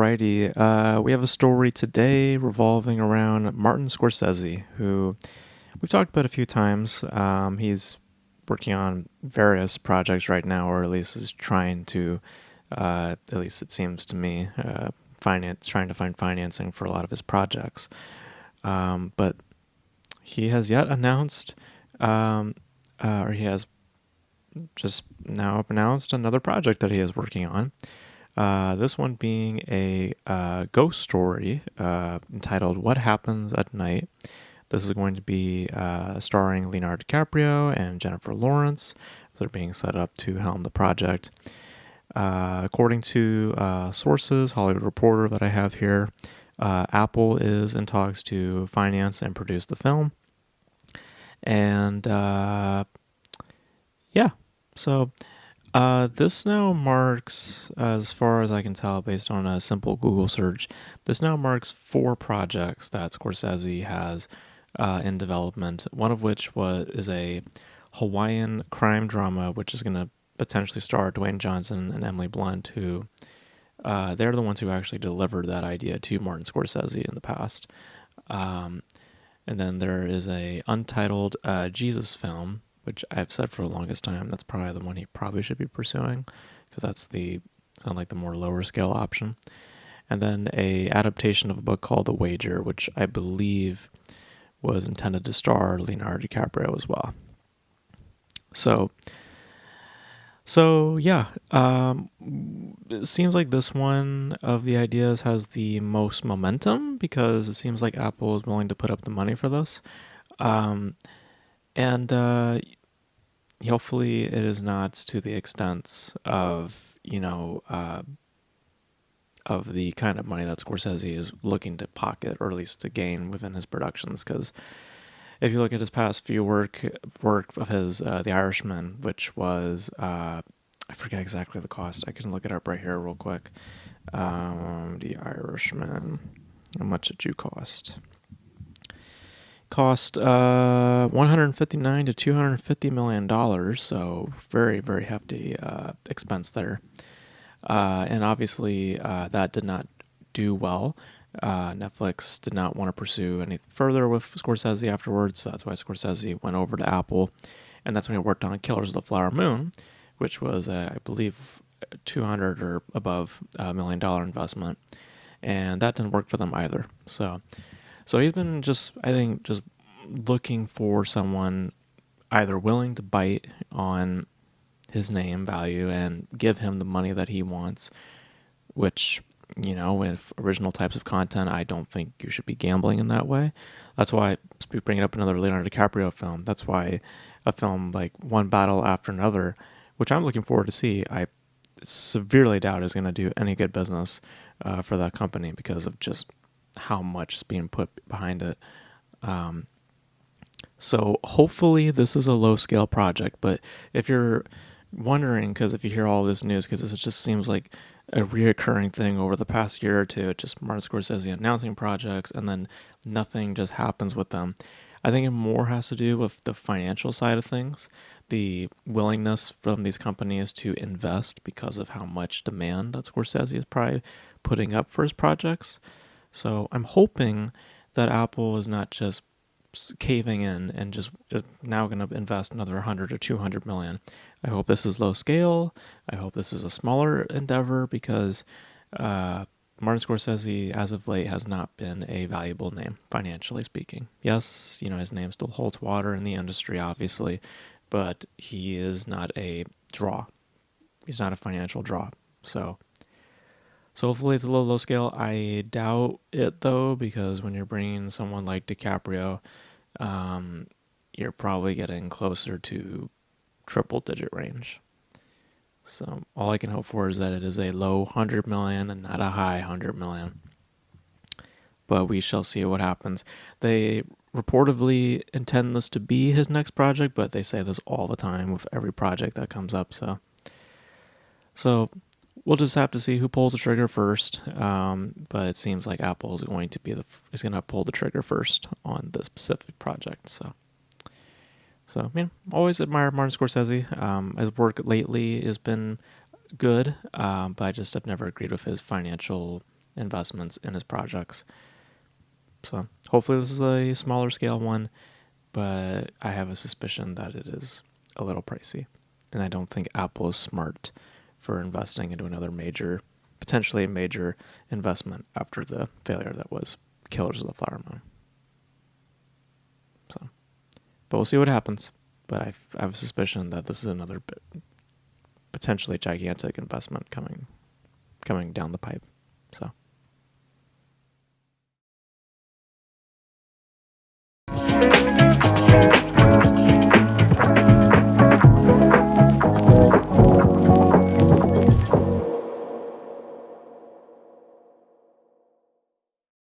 Alrighty, we have a story today revolving around Martin Scorsese, who we've talked about a few times. He's working on various projects right now, or at least is trying to, at least it seems to me, trying to find financing for a lot of his projects. But he has yet announced, or he has just now announced another project that he is working on. This one being a ghost story entitled What Happens at Night. This is going to be starring Leonardo DiCaprio and Jennifer Lawrence. They're being set up to helm the project. According to sources, Hollywood Reporter that I have here, Apple is in talks to finance and produce the film. And so this now marks, as far as I can tell based on a simple Google search, this now marks 4 projects that Scorsese has in development, one of which is a Hawaiian crime drama, which is going to potentially star Dwayne Johnson and Emily Blunt, who they're the ones who actually delivered that idea to Martin Scorsese in the past. And then there is a untitled Jesus film, which I've said for the longest time, that's probably the one he probably should be pursuing, because that's sound like the more lower scale option. And then a adaptation of a book called The Wager, which I believe was intended to star Leonardo DiCaprio as well. So yeah, it seems like this one of the ideas has the most momentum because it seems like Apple is willing to put up the money for this. And hopefully it is not to the extent of, of the kind of money that Scorsese is looking to pocket, or at least to gain within his productions. Because if you look at his past few work of his, The Irishman, which was, I forget exactly the cost. I can look it up right here real quick. The Irishman, how much did you cost? Cost $159 to $250 million, so very, very hefty expense there. And obviously that did not do well. Netflix did not want to pursue any further with Scorsese afterwards, so that's why Scorsese went over to Apple, and that's when he worked on Killers of the Flower Moon, which was, I believe, $200 or above $1 million investment, and that didn't work for them either. So he's been just looking for someone either willing to bite on his name value and give him the money that he wants, which, with original types of content, I don't think you should be gambling in that way. That's why, bringing up another Leonardo DiCaprio film, that's why a film like One Battle After Another, which I'm looking forward to see, I severely doubt is going to do any good business for that company because of just how much is being put behind it. So hopefully this is a low-scale project, but if you're wondering, because if you hear all this news, because this just seems like a reoccurring thing over the past year or two, just Martin Scorsese announcing projects and then nothing just happens with them. I think it more has to do with the financial side of things, the willingness from these companies to invest because of how much demand that Scorsese is probably putting up for his projects. So I'm hoping that Apple is not just caving in and just now going to invest another 100 or 200 million. I hope this is low scale. I hope this is a smaller endeavor because Martin Scorsese, as of late, has not been a valuable name, financially speaking. Yes, his name still holds water in the industry, obviously, but he is not a draw. He's not a financial draw. So hopefully it's a little low scale. I doubt it, though, because when you're bringing someone like DiCaprio, you're probably getting closer to triple-digit range. So all I can hope for is that it is a low 100 million and not a high 100 million. But we shall see what happens. They reportedly intend this to be his next project, but they say this all the time with every project that comes up. So we'll just have to see who pulls the trigger first. But it seems like Apple is going to pull the trigger first on this specific project. So always admire Martin Scorsese. His work lately has been good, but I just have never agreed with his financial investments in his projects. So hopefully this is a smaller scale one, but I have a suspicion that it is a little pricey. And I don't think Apple is smart for investing into another potentially a major investment after the failure that was Killers of the Flower Moon. So, but we'll see what happens. But I have a suspicion that this is another potentially gigantic investment coming down the pipe. So.